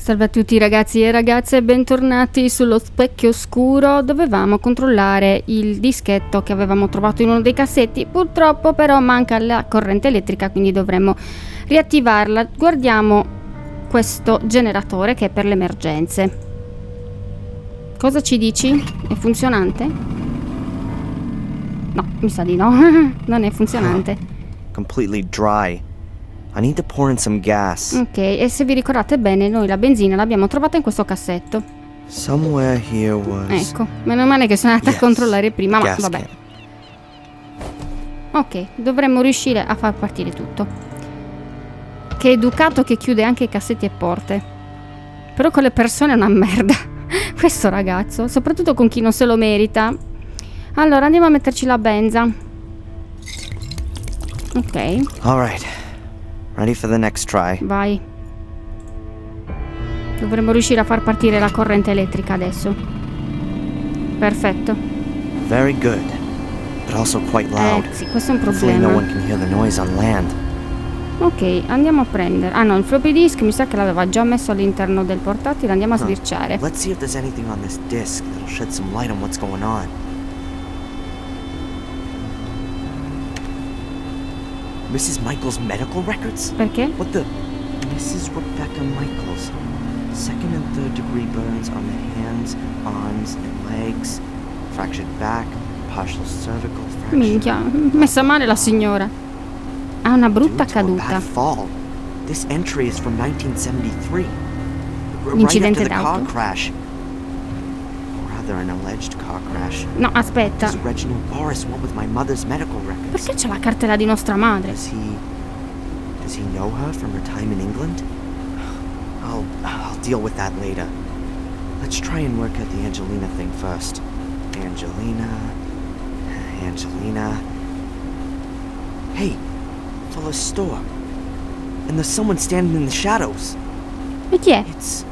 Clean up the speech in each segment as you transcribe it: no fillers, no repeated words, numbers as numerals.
Salve a tutti ragazzi e ragazze, bentornati sullo specchio oscuro. Dovevamo controllare il dischetto che avevamo trovato in uno dei cassetti, purtroppo però manca la corrente elettrica, quindi dovremmo riattivarla. Guardiamo questo generatore che è per le emergenze. Cosa ci dici? È funzionante? No, mi sa di no, non è funzionante. Completely dry. I need to pour in some gas. Ok, e se vi ricordate bene, noi la benzina l'abbiamo trovata in questo cassetto. Somewhere here was... Ecco, meno male che sono andata a controllare prima, ma gas vabbè. can. Ok, dovremmo riuscire a far partire tutto. Che educato che chiude anche i cassetti e porte. Però con le persone è una merda. Questo ragazzo, soprattutto con chi non se lo merita. Allora, andiamo a metterci la benza. Ok. Alright. Ready for the next try. Vai. Dovremmo riuscire a far partire la corrente elettrica adesso. Perfetto. Very good. But also quite loud. Sì, questo è un Hopefully problema. no one can hear the noise on land. Ok, andiamo a prendere. Ah no, il floppy disk mi sa che l'aveva già messo all'interno del portatile. Andiamo a sbirciare. Let's see if there's anything on this disc that'll shed some light on what's going on. Mrs. Michaels' medical records? Perché? What the? Mrs. Rebecca Michaels. Second and third degree burns on the hands, arms, and legs. Fractured back, partial cervical fracture. Minchia, messa male la signora. Ha una brutta Due to a caduta. bad fall. This entry is from 1973. Right Incidente after the car d'auto? crash. Or rather, an alleged car crash. No, aspetta. This Reginald Boris went with my mother's medical records. Perché c'è la cartella di nostra madre? Does he know her from her time in England? I'll deal with that later. Let's try and work out the Angelina thing first. Angelina. Hey, full of store. And there's someone standing in the shadows. E chi è? It's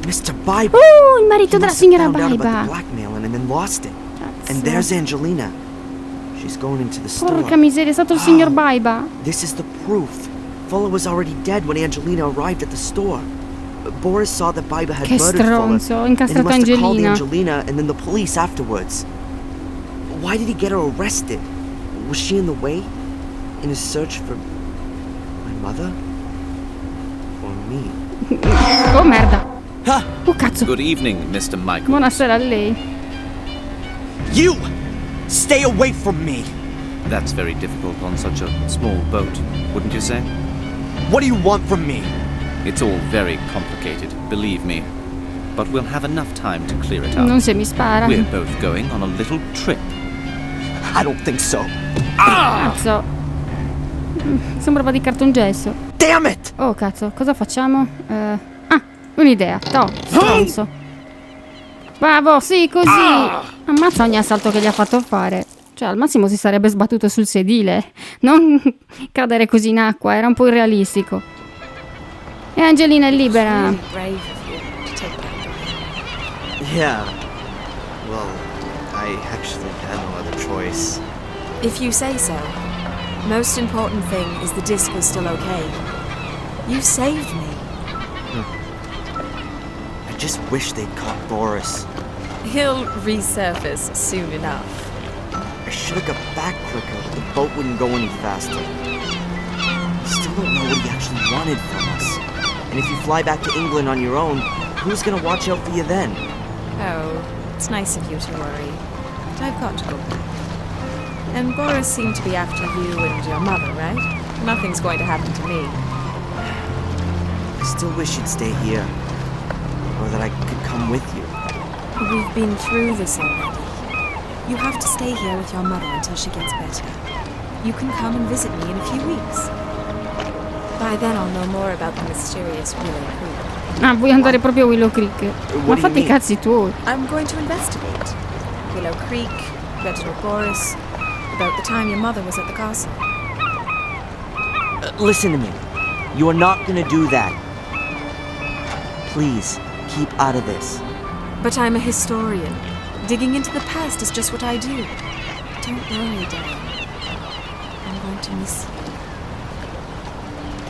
Mr. Bible. Il marito della signora Baiba. Blackmailing and then lost it. Cazzo. And there's Angelina. She's going into the store. Porca miseria, è stato il signor Baiba. This is the proof. Fuller was already dead when Angelina arrived at the store. Boris saw that Baiba had Che murdered Fuller. stronzo, ho And he incastrato must have called Angelina. Angelina and then the police afterwards. Why did he get her arrested? Was she in the way? In his search for my mother? Or me? Oh merda. Oh cazzo. Good evening, Mr. Michael. Buonasera a lei. You! Stay away from me! That's very difficult on such a small boat, wouldn't you say? What do you want from me? It's all very complicated, believe me. But we'll have enough time to clear it up. Non se mi spara. We're both going on a little trip. I don't think so. Cazzo. Sembrava di cartongesso. Damn it! Oh cazzo, cosa facciamo? Un'idea. No, stronzo. Bravo, sì, così. Ammazza ogni assalto che gli ha fatto fare. Cioè, al massimo si sarebbe sbattuto sul sedile. Non cadere così in acqua, era un po' irrealistico. E Angelina è libera. Yeah. Well, I actually had no other choice. If you say so. Most important thing is the disc was still okay. You saved me. I just wish they'd caught Boris. He'll resurface soon enough. I should have got back quicker, but the boat wouldn't go any faster. I still don't know what he actually wanted from us. And if you fly back to England on your own, who's gonna watch out for you then? Oh, it's nice of you to worry. But I've got to go back. And Boris seemed to be after you and your mother, right? Nothing's going to happen to me. I still wish you'd stay here. Or that I could come with you. We've been through this already. You have to stay here with your mother until she gets better. You can come and visit me in a few weeks. By then I'll know more about the mysterious Willow Creek. Ah, vuoi andare proprio a Willow Creek? Ma do you fatti i mean? cazzi tuoi. I'm going to investigate. Willow Creek, Reginald Boris, about the time your mother was at the castle. Listen to me. You are not gonna do that. Please, keep out of this. But I'm a historian. Digging into the past is just what I do. Don't worry, Darren. I'm going to miss you.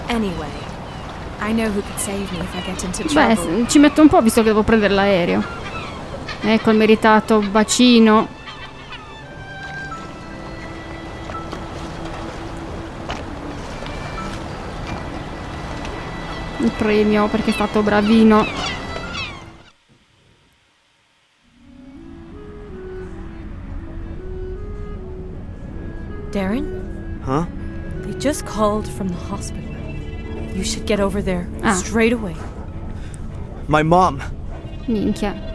Anyway, I know who could save me if I get into Beh, trouble. ci metto un po' visto che devo prendere l'aereo. Ecco il meritato bacino. Il premio perché è stato bravino. Darren, Huh? they just called from the hospital. You should get over there Ah. straight away. My mom. Minchia.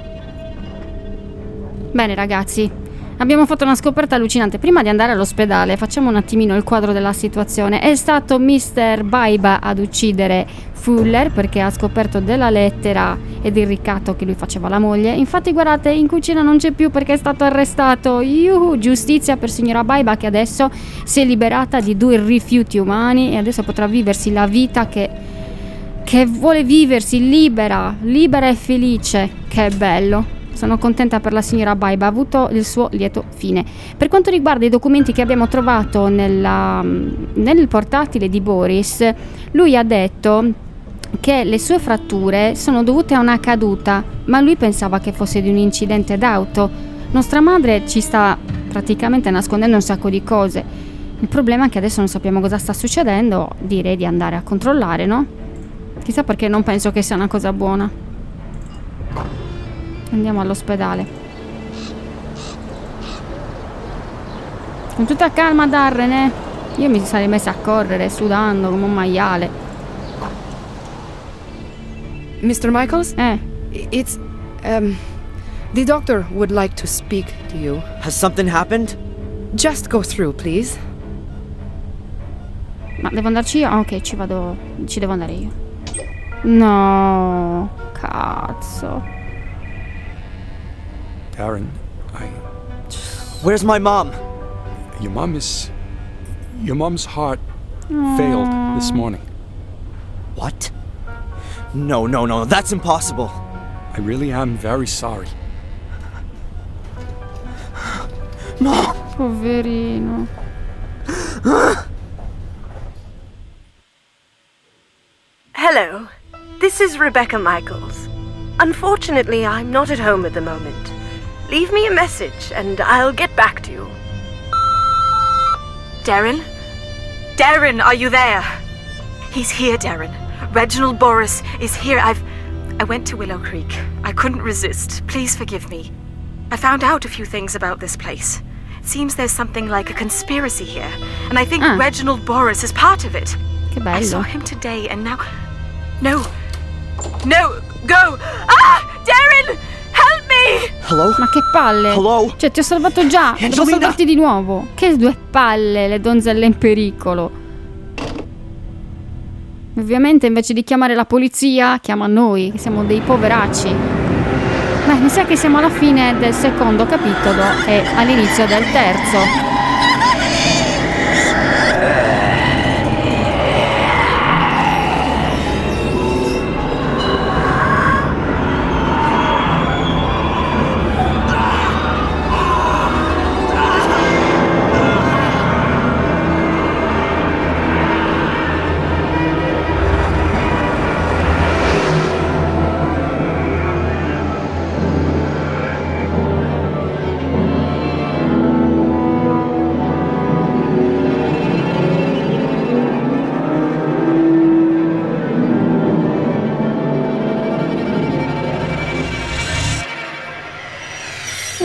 Bene ragazzi, abbiamo fatto una scoperta allucinante. Prima di andare all'ospedale facciamo un attimino il quadro della situazione. È stato Mr. Baiba ad uccidere Fuller perché ha scoperto della lettera e del ricatto che lui faceva alla moglie. Infatti guardate, in cucina non c'è più perché è stato arrestato. Yuhu, giustizia per signora Baiba che adesso si è liberata di 2 rifiuti umani e adesso potrà viversi la vita che vuole viversi, libera e felice. Che bello. Sono contenta per la signora Baiba, ha avuto il suo lieto fine. Per quanto riguarda i documenti che abbiamo trovato nel portatile di Boris, lui ha detto che le sue fratture sono dovute a una caduta, ma lui pensava che fosse di un incidente d'auto. Nostra madre ci sta praticamente nascondendo un sacco di cose. Il problema è che adesso non sappiamo cosa sta succedendo, direi di andare a controllare, no? Chissà perché non penso che sia una cosa buona. Andiamo all'ospedale. Con tutta calma, Darren, eh? Io mi sarei messa a correre, sudando come un maiale. Mr. Michaels? It's... The doctor would like to speak to you. Has something happened? Just go through, please. Ma devo andarci io? Ok, ci devo andare io. No, cazzo. Darren, Where's my mom? your mom's heart failed this morning. What? No, that's impossible. I really am very sorry. Mom! Poverino. Hello, this is Rebecca Michaels. Unfortunately, I'm not at home at the moment. Leave me a message and I'll get back to you. Darren? Darren, are you there? He's here, Darren. Reginald Boris is here. I went to Willow Creek. I couldn't resist. Please forgive me. I found out a few things about this place. It seems there's something like a conspiracy here, and I think Reginald Boris is part of it. Che bello. I saw him today and now... No, go! Ah! Darren! Help me! Hello? Ma che palle! Hello? Cioè, ti ho salvato già! Devo Angelina! salvarti di nuovo! Che 2 palle, le donzelle in pericolo! Ovviamente, invece di chiamare la polizia, chiama noi, che siamo dei poveracci. Beh, mi sa che siamo alla fine del secondo capitolo e all'inizio del terzo.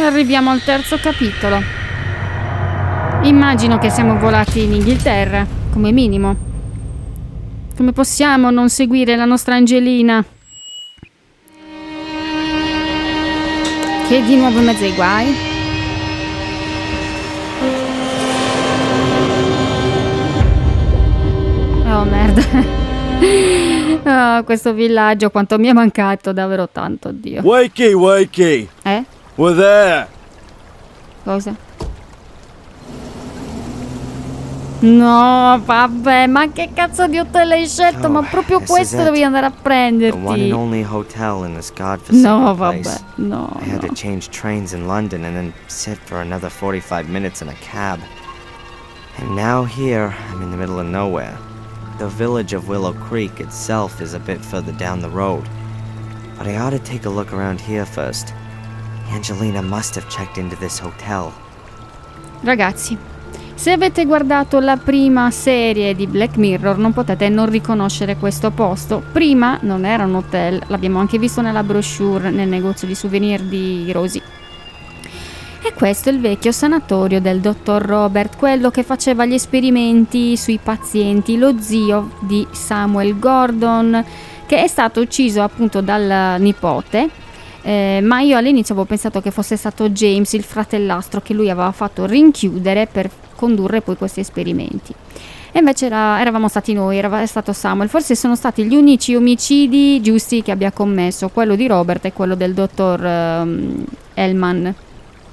Arriviamo al terzo capitolo. Immagino che siamo volati in Inghilterra, come minimo. Come possiamo non seguire la nostra Angelina? Che è di nuovo in mezzo ai guai? Oh merda. Oh, questo villaggio quanto mi è mancato, davvero tanto, Dio. Wakey! We're there! Cosa? No, vabbè, ma che cazzo di hotel hai scelto? Oh, ma proprio this questo is it. devi andare a The one and prenderti. only hotel in this godforsaken No, vabbè, place. no, I had no. to change trains in London and then sit for another 45 minutes in a cab. And now here, I'm in the middle of nowhere. The village of Willow Creek itself is a bit further down the road. But I ought to take a look around here first. Angelina must have checked into this hotel. Ragazzi, se avete guardato la prima serie di Black Mirror non potete non riconoscere questo posto. Prima non era un hotel, l'abbiamo anche visto nella brochure nel negozio di souvenir di Rosie. E questo è il vecchio sanatorio del dottor Robert, quello che faceva gli esperimenti sui pazienti, lo zio di Samuel Gordon, che è stato ucciso appunto dal nipote. Ma io all'inizio avevo pensato che fosse stato James, il fratellastro, che lui aveva fatto rinchiudere per condurre poi questi esperimenti. E invece eravamo stati noi, era stato Samuel. Forse sono stati gli unici omicidi giusti che abbia commesso, quello di Robert e quello del dottor Hellman,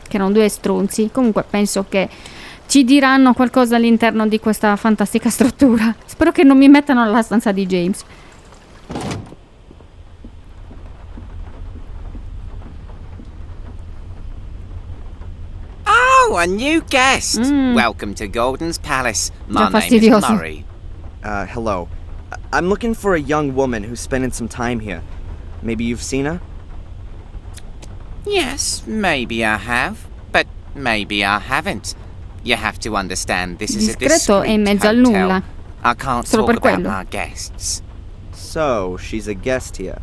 che erano due stronzi. Comunque penso che ci diranno qualcosa all'interno di questa fantastica struttura. Spero che non mi mettano nella stanza di James. Oh, a new guest! Welcome to Golden's Palace. My name is fastidioso. Murray. Hello. I'm looking for a young woman who's spending some time here. Maybe you've seen her? Yes, maybe I have, but maybe I haven't. You have to understand this is a Discreto e in discreet mezzo al hotel. nulla. I can't Solo talk per about quello. my guests. So, she's a guest here.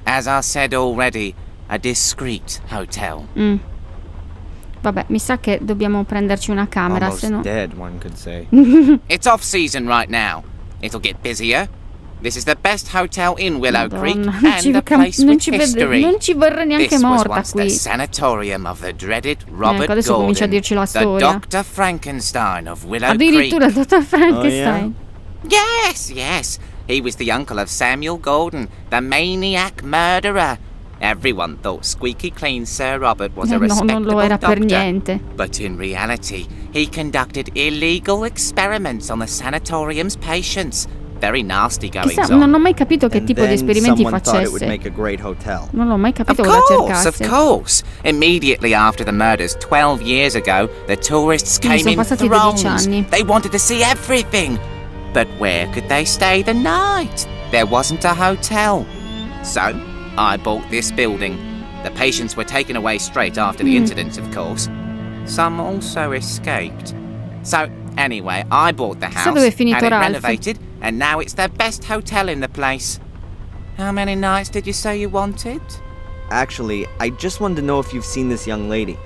As I said already, a discreet hotel. Vabbè, mi sa che dobbiamo prenderci una camera, Almost se no... dead, one could say. It's off season right now. It'll get busier. This is the best hotel in Willow Creek Madonna, and a place with history. non ci vorrei neanche This was morta once the qui. sanatorium of the dreaded Robert adesso comincia a Gordon, dirci la the storia. Dr. Frankenstein of Willow Addirittura il Creek. dottor Frankenstein. Yes. He was the uncle of Samuel Gordon, the maniac murderer. Everyone thought squeaky clean Sir Robert was a No, non respectable lo era per doctor. niente. But in reality, he conducted illegal experiments on the sanatorium's patients. Very nasty goings Chissà, on. non ho mai capito che And tipo di then esperimenti someone thought it would facesse. make a great hotel. Non l'ho mai Of capito cosa course. cercasse. Immediately after the murders 12 years ago, the tourists Quindi came sono in passati 12 throngs. anni. They wanted to see everything. But where could they stay the night? There wasn't a hotel. So, I bought this building. The patients were taken away straight after the incident, of course. Some also escaped. So, anyway, I bought the Chissà house, dove è had finito it Ralph. renovated, and now it's the best hotel in the place. How many nights did you say you wanted? Actually, I just wanted to know if you've seen this young lady.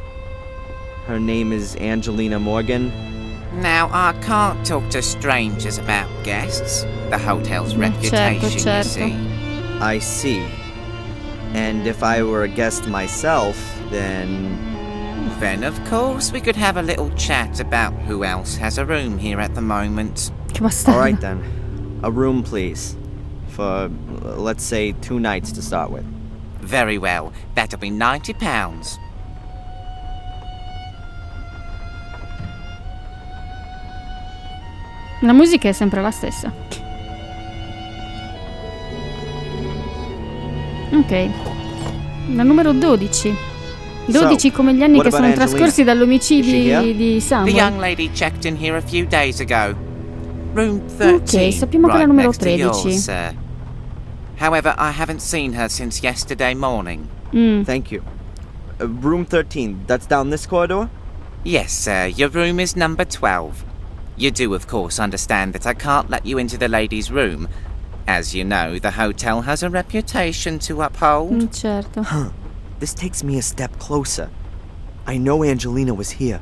Her name is Angelina Morgan. Now, I can't talk to strangers about guests. The hotel's reputation, you certo. see. I see. And if I were a guest myself, then... Then, of course, we could have a little chat about who else has a room here at the moment. Che bastardo. Alright then. A room, please. For, let's say, 2 nights to start with. Very well. That'll be £90. La musica è sempre la stessa. Ok. La numero 12. 12 come gli anni what che sono about Angelina? trascorsi Is she dall'omicidio here? di The Samuel. young lady checked in here a few days ago. Room 13. Ok, sappiamo che è la right numero next to 13. yours, sir. However, I haven't seen her since yesterday morning. Thank you. Room 13, that's down this corridor? Yes, sir. Your room is number 12. You do, of course, understand that I can't let you into the lady's room. As you know, the hotel has a reputation to uphold. Certo. This takes me a step closer. I know Angelina was here.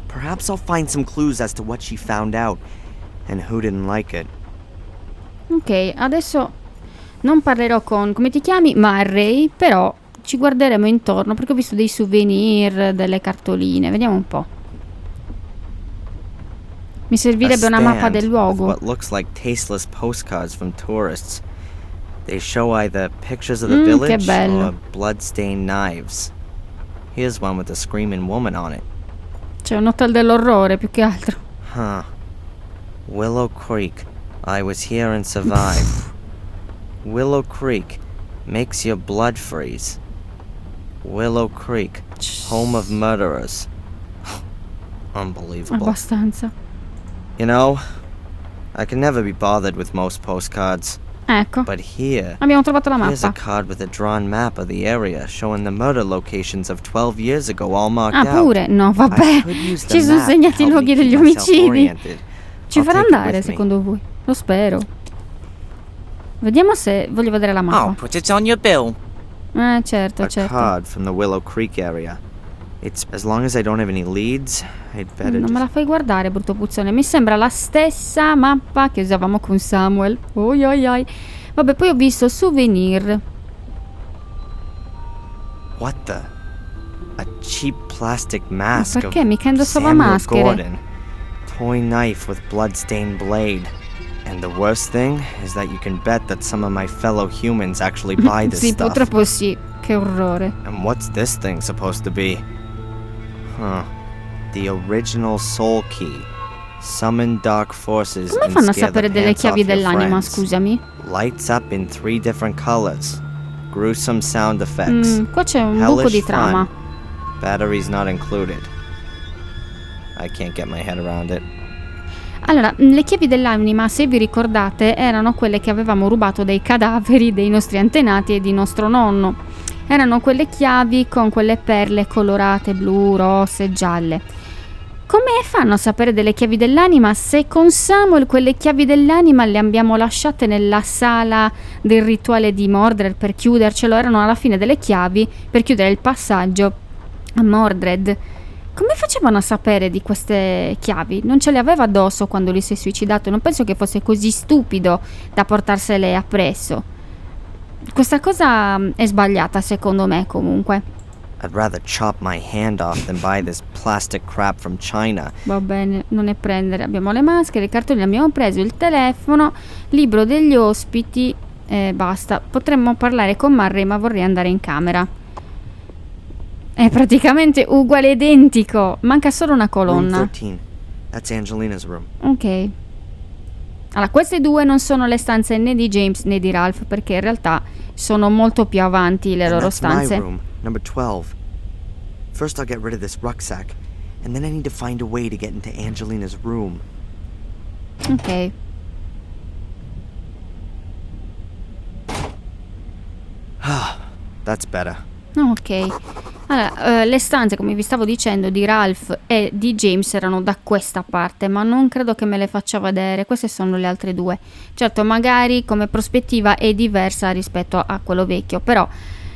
Perhaps I'll find some clues as to what she found out and who didn't like it. Ok, adesso non parlerò con, come ti chiami? Murray, però ci guarderemo intorno perché ho visto dei souvenir, delle cartoline. Vediamo un po'. Mi servirebbe una mappa del with luogo. what looks like tasteless postcards from tourists. They show either pictures of the che village bello. or blood-stained knives. Here's one with a screaming woman on it. C'è un hotel dell'orrore più che altro. Huh. Willow Creek. I was here and survived. Willow Creek makes your blood freeze. Willow Creek, home of murderers. Unbelievable. Abbastanza. You know, I can never be bothered with most postcards. Ecco, But here, abbiamo trovato la here's a mappa. card with a drawn map of the area showing the murder locations of 12 years ago all marked Ah, out. pure? No, I vabbè. could use the Ci sono map to segnati i help me luoghi keep degli myself omicidi. oriented. Ci I'll farà take it andare, with me. secondo voi? Lo spero. Vediamo se voglio vedere la I'll mappa. put it on your bill. Certo, A certo. card from the Willow Creek area. It's as long as I don't have any leads, I'd better Non me la just... fai guardare, brutto puzzone. Mi sembra la stessa mappa che usavamo con Samuel. Oi oi oi. Vabbè, poi ho visto souvenir. What the? A cheap plastic mask perché? of Mica indossava Samuel maschere. Gordon. Toy knife with blood-stained blade. And the worst thing is that you can bet that some of my fellow humans actually buy this Sì, stuff. purtroppo sì. Che orrore. And what's this thing supposed to be? Huh. The original soul key. Summon dark forces Come and fanno a scare sapere the delle pants chiavi off your dell'anima, friends. scusami? Lights up in 3 different colors. Gruesome sound effects. Qua c'è un buco di Hellish trama. fun. Batteries not included. I can't get my head around it. Allora, le chiavi dell'anima, se vi ricordate, erano quelle che avevamo rubato dai cadaveri dei nostri antenati e di nostro nonno. Erano quelle chiavi con quelle perle colorate blu, rosse, gialle. Come fanno a sapere delle chiavi dell'anima se con Samuel quelle chiavi dell'anima le abbiamo lasciate nella sala del rituale di Mordred per chiudercelo? Erano alla fine delle chiavi per chiudere il passaggio a Mordred. Come facevano a sapere di queste chiavi? Non ce le aveva addosso quando lui si è suicidato. Non penso che fosse così stupido da portarsele appresso. Questa cosa è sbagliata secondo me comunque. I'd rather chop my hand off than buy this plastic crap from China. Va bene, non è prendere. Abbiamo le maschere, i cartoni, abbiamo preso il telefono, libro degli ospiti e basta. Potremmo parlare con Marray, ma vorrei andare in camera. È praticamente uguale, identico. Manca solo una Room colonna. 13. That's Angelina's room. Ok. Allora, queste due non sono le stanze né di James né di Ralph, perché in realtà sono molto più avanti le And loro that's my stanze. room, number 12. First I'll get rid of this rucksack, and then I need to find a way to get into Angelina's room. Ok. That's better. Ok. Allora, le stanze, come vi stavo dicendo, di Ralph e di James erano da questa parte, ma non credo che me le faccia vedere. Queste sono le altre due. Certo, magari come prospettiva è diversa rispetto a quello vecchio, però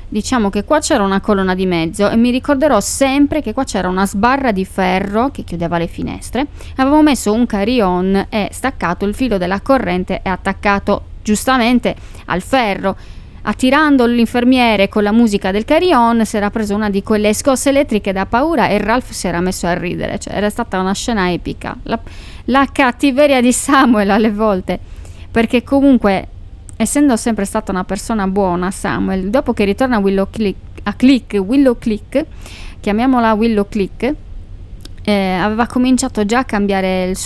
diciamo che qua c'era una colonna di mezzo e mi ricorderò sempre che qua c'era una sbarra di ferro che chiudeva le finestre. Avevo messo un carillon e staccato il filo della corrente e attaccato giustamente al ferro. Attirando l'infermiere con la musica del carillon, si era preso una di quelle scosse elettriche da paura e Ralph si era messo a ridere. Cioè, era stata una scena epica. La cattiveria di Samuel alle volte, perché comunque, essendo sempre stata una persona buona, Samuel, dopo che ritorna a Willow Creek, chiamiamola Willow Creek, aveva cominciato già a cambiare il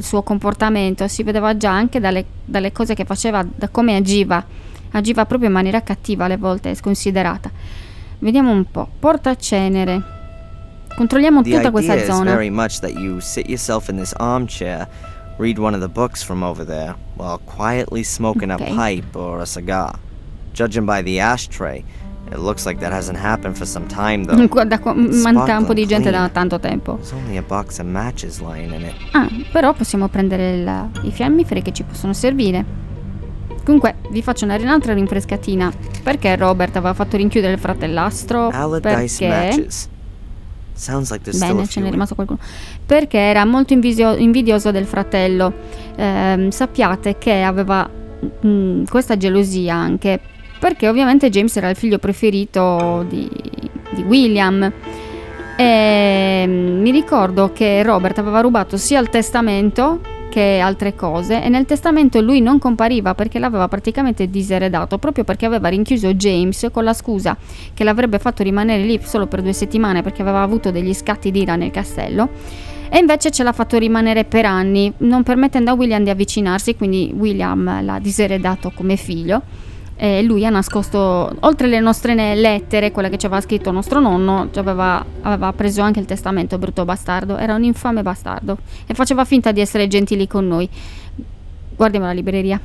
suo comportamento. Si vedeva già anche dalle cose che faceva, da come agiva proprio in maniera cattiva, alle volte sconsiderata. Vediamo un po'. Portacenere. Controlliamo tutta questa The idea is zona. very much that you sit yourself in this armchair, read one of the books from over there, while quietly smoking Okay. a pipe or a cigar. Judging by the ashtray, it looks like that hasn't happened for some time though. Manca un po' di gente da clean. tanto tempo. There's only a box of matches lying in it. Però possiamo prendere i fiammiferi che ci possono servire. Comunque vi faccio un'altra rinfrescatina. Perché Robert aveva fatto rinchiudere il fratellastro? Allardyce Perché matches. Sounds like there's still a bene, ce few n'è in- rimasto qualcuno. Perché era molto invidioso del fratello. Sappiate che aveva questa gelosia anche perché ovviamente James era il figlio preferito di William. E mi ricordo che Robert aveva rubato sia il testamento che altre cose, e nel testamento lui non compariva perché l'aveva praticamente diseredato, proprio perché aveva rinchiuso James con la scusa che l'avrebbe fatto rimanere lì solo per 2 settimane perché aveva avuto degli scatti d'ira nel castello, e invece ce l'ha fatto rimanere per anni, non permettendo a William di avvicinarsi, quindi William l'ha diseredato come figlio. E lui ha nascosto, oltre le nostre lettere, quelle che ci aveva scritto nostro nonno, aveva preso anche il testamento, brutto bastardo. Era un infame bastardo e faceva finta di essere gentili con noi. Guardiamo la libreria.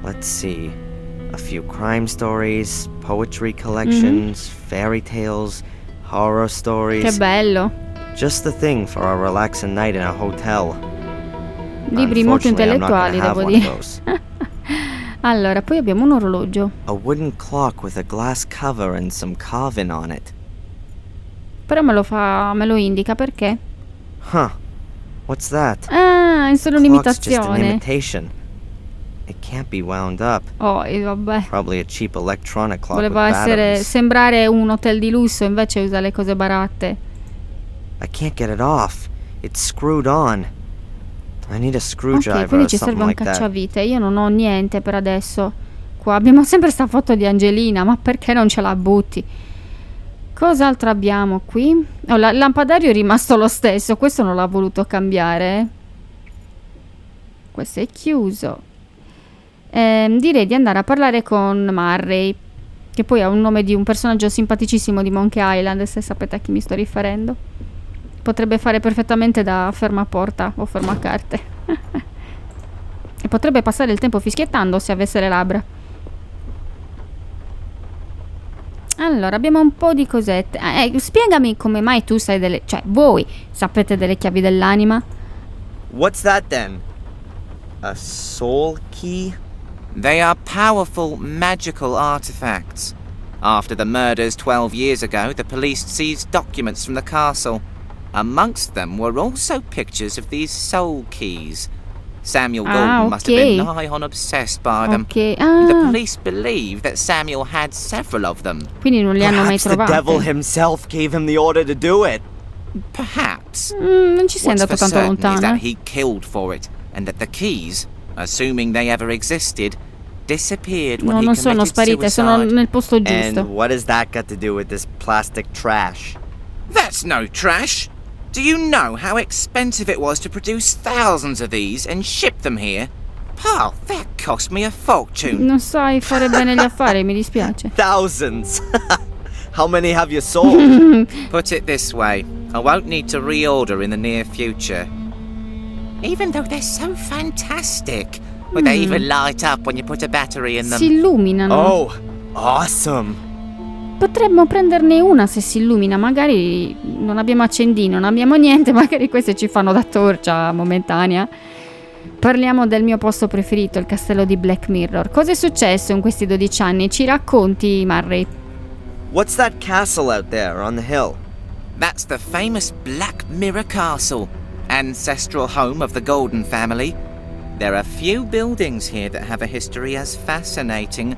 Let's see. A few crime stories, poetry collections, fairy tales, horror stories. Che bello. Just the thing for a relaxing night in a hotel. Libri molto Unfortunately, I'm not gonna intellettuali, have devo one of dire. those. Allora, poi abbiamo un orologio. A wooden clock with a glass cover and some carving on it. Però me lo indica perché? Huh. What's that? Ah, è solo Clock's just an un'imitazione. imitation. It can't be wound up. Oh, e vabbè. Probably a cheap electronic clock Voleva with batteries. sembrare un hotel di lusso, invece usa le cose baratte. I can't get it off. It's screwed on. I need a screwdriver Ok, quindi or ci something serve un like that. cacciavite. Io non ho niente per adesso. Qua abbiamo sempre sta foto di Angelina, ma perché non ce la butti? Cos'altro abbiamo qui? Oh, il lampadario è rimasto lo stesso. Questo non l'ha voluto cambiare. Questo è chiuso. Direi di andare a parlare con Murray, che poi ha un nome di un personaggio simpaticissimo di Monkey Island, se sapete a chi mi sto riferendo. Potrebbe fare perfettamente da fermaporta o fermacarte. E potrebbe passare il tempo fischiettando se avesse le labbra. Allora, abbiamo un po' di cosette. Spiegami come mai tu sai delle... Cioè, voi sapete delle chiavi dell'anima? What's that then? A soul key? They are powerful, magical artifacts. After the murders 12 years ago, the police seized documents from the castle. Amongst them were also pictures of these soul keys. Samuel Golden must have been nigh on obsessed by them. Ok, The police believe that Samuel had several of them. quindi non li hanno mai Perhaps the devil trovati. himself gave him the order to do it. Perhaps. Non ci sei What's andato for tanto certain is lontano. that he killed for it, and that the keys, assuming they ever existed, disappeared when No, he non sono committed sparite, sono suicide. nel posto And giusto. what has that got to do with this plastic trash? That's no trash. Do you know how expensive it was to produce thousands of these and ship them here? Pal, that cost me a fortune. Non sai fare bene gli affari, mi dispiace. Thousands! How many have you sold? Put it this way, I won't need to reorder in the near future. Even though they're so fantastic. Would they even light up when you put a battery in them? Si illuminano. Oh, awesome! Potremmo prenderne una se si illumina. Magari non abbiamo accendino, non abbiamo niente. Magari queste ci fanno da torcia momentanea. Parliamo del mio posto preferito, il castello di Black Mirror. Cosa è successo in questi 12 anni? Ci racconti, Murray? What's that castle out there on the hill? That's the famous Black Mirror Castle, ancestral home of the Golden family. There are few buildings here that have a history as fascinating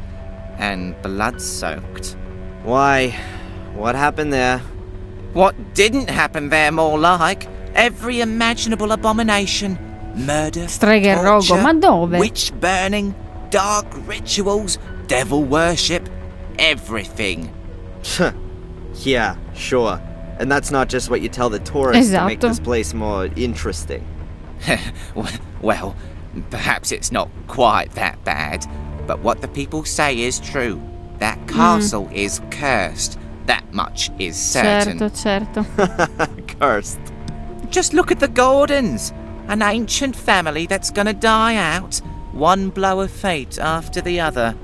and blood-soaked. Why, what happened there? What didn't happen there, more like? Every imaginable abomination. Murder, Streghe e rogo, torture, ma dove? witch burning, dark rituals, devil worship, everything. Yeah, sure. And that's not just what you tell the tourists to make Esatto. this place more interesting. Well, perhaps it's not quite that bad, but what the people say is true. That castle is cursed. That much is certain. Certo. Cursed. Just look at the Gordons, an ancient family that's gonna die out, one blow of fate after the other.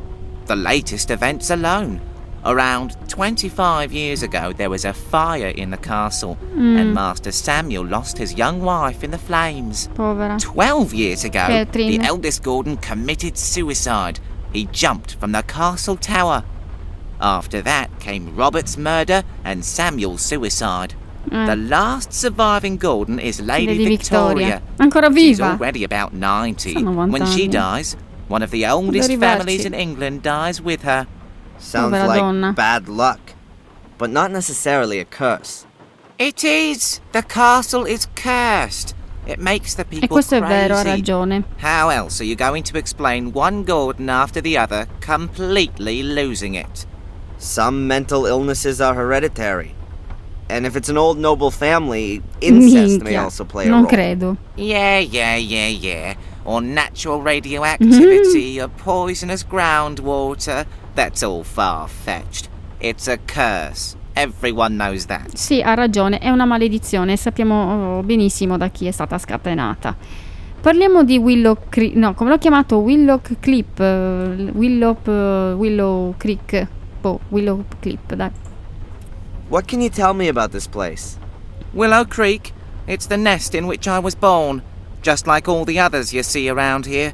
The latest events alone. Around 25 years ago, there was a fire in the castle, and Master Samuel lost his young wife in the flames. Povera. 12 years ago, Catherine. the eldest Gordon committed suicide. He jumped from the castle tower. After that came Robert's murder and Samuel's suicide. The last surviving Gordon is Lady Victoria. Ancora She's viva. already about 90. Sono 90 When she anni. dies, one of the oldest Devo families arrivarci. in England dies with her. Sounds Povera like donna. bad luck. But not necessarily a curse. It is. The castle is cursed. It makes the people E questo è vero, ha crazy. ragione. How else are you going to explain one Gordon after the other completely losing it? Some mental illnesses are hereditary. And if it's an old noble family, incest may Minchia, also play a non role. credo. Yeah. Or natural radioactivity, or poisonous groundwater. That's all far-fetched. It's a curse. Everyone knows that. Sì, ha ragione, è una maledizione, sappiamo benissimo da chi è stata scatenata. Parliamo di Willow Creek, no, come l'ho chiamato? Willow Clip, Willow Creek, Willow Clip, dai. What can you tell me about this place? Willow Creek. It's the nest in which I was born. Just like all the others you see around here.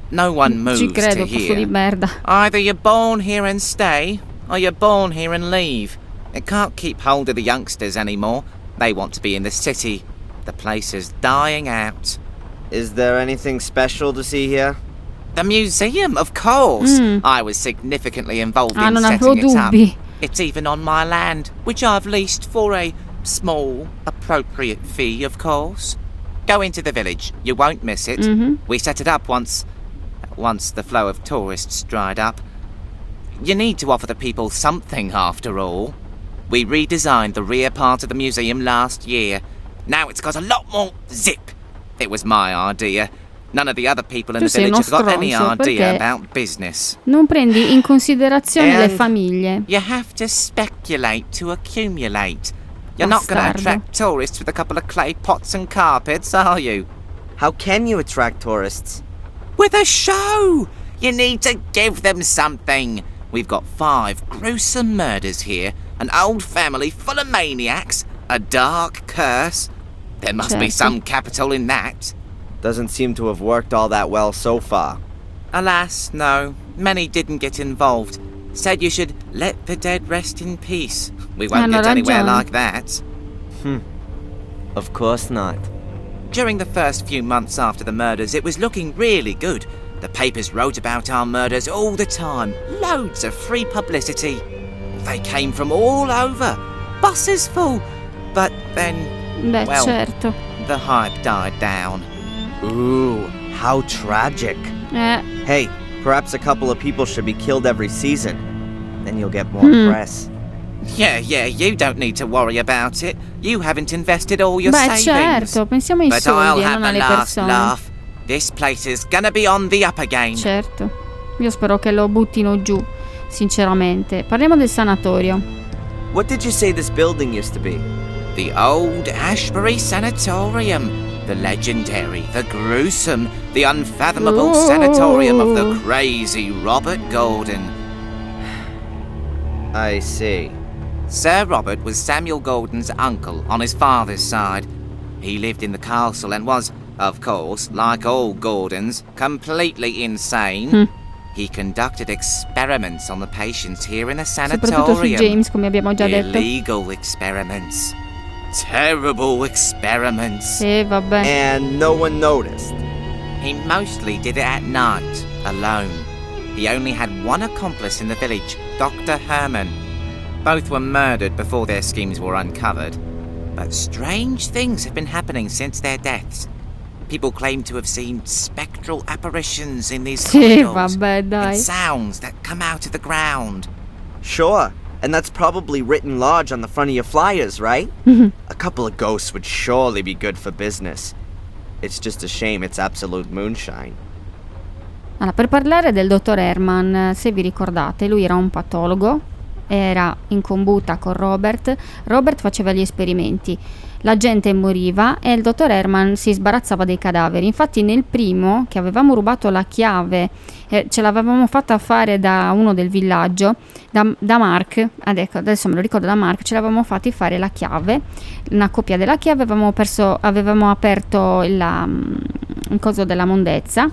No one moves Ci credo, to posto di here. merda. Either you're born here and stay, or you're born here and leave. It can't keep hold of the youngsters anymore. They want to be in the city. The place is dying out. Is there anything special to see here? The museum, of course. I was significantly involved in non avevo setting it up. dubbi. It's even on my land, which I've leased for a small, appropriate fee, of course. Go into the village. You won't miss it. We set it up once the flow of tourists dried up. You need to offer the people something, after all. We redesigned the rear part of the museum last year. Now it's got a lot more zip. It was my idea. None of the other people in Tu the sei village uno have got any stronzo, idea perché about business. non prendi in considerazione le And- famiglie. You have to speculate to accumulate. You're not going to Bastardo. attract tourists with a couple of clay pots and carpets, are you? How can you attract tourists? With a show! You need to give them something. We've got 5 gruesome murders here, an old family full of maniacs, a dark curse. There must be Certo. some capital in that. Doesn't seem to have worked all that well so far. Alas, no. Many didn't get involved. Said you should let the dead rest in peace. We won't Hanno get anywhere ragione. like that. Of course not. During the first few months after the murders, it was looking really good. The papers wrote about our murders all the time. Loads of free publicity. They came from all over. Buses full. But then, Beh, well, certo. the hype died down. Ooh, how tragic. Hey, perhaps a couple of people should be killed every season. Then you'll get more press. Yeah, you don't need to worry about it. You haven't invested all your Beh, savings. certo, pensiamo ai But I'll soldi e have non the alle last persone. laugh. This place is gonna be on the up again. Certo. Io spero che lo buttino giù, sinceramente. Parliamo del sanatorio. What did you say this building used to be? The old Ashbury Sanatorium. The legendary, the gruesome, the unfathomable Ooh. sanatorium of the crazy Robert Gordon. I see. Sir Robert was Samuel Gordon's uncle on his father's side. He lived in the castle and was, of course, like all Gordons, completely insane. He conducted experiments on the patients here in the Soprattutto su sanatorium. James, come abbiamo già detto. Illegal experiments. Terrible experiments. Vabbè. And no one noticed. He mostly did it at night, alone. He only had one accomplice in the village, Dr. Herman. Both were murdered before their schemes were uncovered. But strange things have been happening since their deaths. People claim to have seen spectral apparitions in these Sì, corridors, vabbè, dai. and sounds that come out of the ground. Sure, and that's probably written large on the front of your flyers, right? A couple of ghosts would surely be good for business. It's just a shame it's absolute moonshine. Allora, per parlare del dottor Herman, se vi ricordate, lui era un patologo, era in combutta con Robert. Robert faceva gli esperimenti, la gente moriva e il dottor Herman si sbarazzava dei cadaveri. Infatti nel primo, che avevamo rubato la chiave, ce l'avevamo fatta fare da uno del villaggio, da Mark, adesso me lo ricordo, da Mark, ce l'avevamo fatti fare la chiave, una copia della chiave, avevamo aperto il coso della mondezza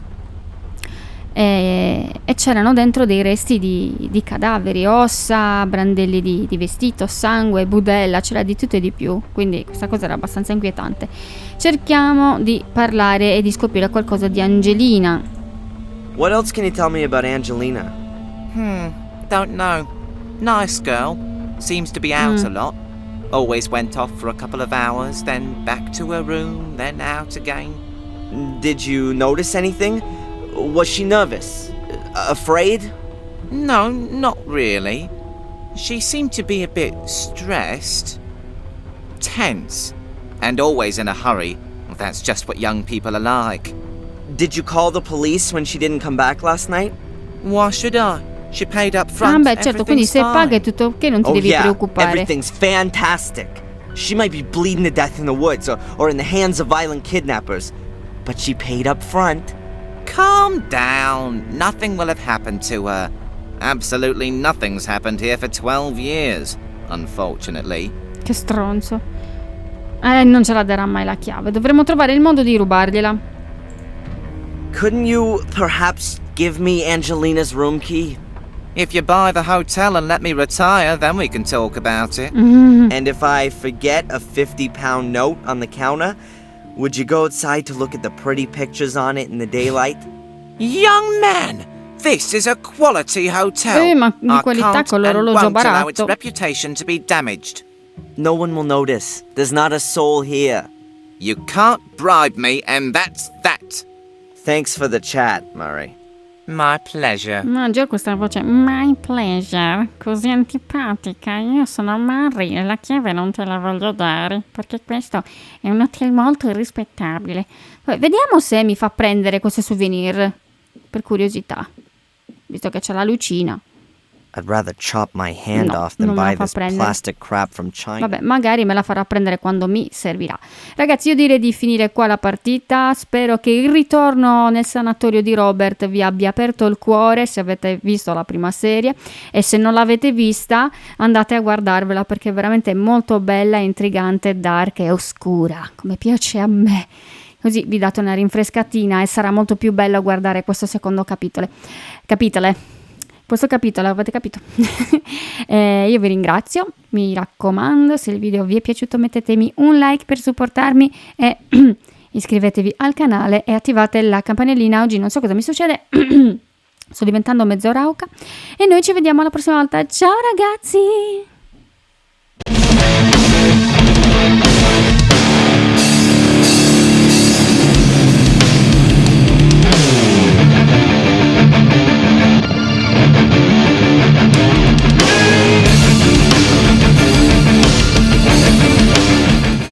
e c'erano dentro dei resti di cadaveri, ossa, brandelli di vestito, sangue, budella, c'era di tutto e di più, quindi questa cosa era abbastanza inquietante. Cerchiamo di parlare e di scoprire qualcosa di Angelina. What else can you tell me about Angelina? Don't know. Nice girl. Seems to be out a lot. Always went off for a couple of hours, then back to her room, then out again. Did you notice anything? Was she nervous? Afraid? No, not really. She seemed to be a bit stressed. Tense. And always in a hurry. That's just what young people are like. Did you call the police when she didn't come back last night? Why should I? She paid up front. Beh, certo, quindi se paga è tutto ok, non ti Oh devi yeah, preoccupare. everything's fantastic. She might be bleeding to death in the woods or in the hands of violent kidnappers. but she paid up front. Calm down. Nothing will have happened to her. Absolutely nothing's happened here for 12 years, unfortunately. Che stronzo. Non ce la darà mai la chiave. Dovremmo trovare il modo di rubargliela. Couldn't you perhaps give me Angelina's room key? If you buy the hotel and let me retire, then we can talk about it. And if I forget a 50-pound note on the counter, would you go outside to look at the pretty pictures on it in the daylight? Young man, this is a quality hotel. Ma di qualità con l'orologio won't allow its baratto. reputation to be damaged. No one will notice. There's not a soul here. You can't bribe me, and that's that. Thanks for the chat, Murray. My pleasure. Ma già questa voce, my pleasure, così antipatica. Io sono Mary e la chiave non te la voglio dare, perché questo è un hotel molto rispettabile. Poi, vediamo se mi fa prendere queste souvenir, per curiosità, visto che c'è la lucina. I'd rather chop my hand off than non me la buy fa this prendere. plastic crap from China. Vabbè, magari me la farà prendere quando mi servirà. Ragazzi, io direi di finire qua la partita. Spero che il ritorno nel sanatorio di Robert vi abbia aperto il cuore, se avete visto la prima serie, e se non l'avete vista andate a guardarvela, perché è veramente molto bella, intrigante, dark e oscura, come piace a me. Così vi date una rinfrescatina e sarà molto più bello guardare questo secondo capitolo. Questo capitolo, avete capito? Io vi ringrazio, mi raccomando, se il video vi è piaciuto mettetemi un like per supportarmi e iscrivetevi al canale e attivate la campanellina. Oggi non so cosa mi succede, sto diventando mezzo rauca e noi ci vediamo la prossima volta. Ciao ragazzi!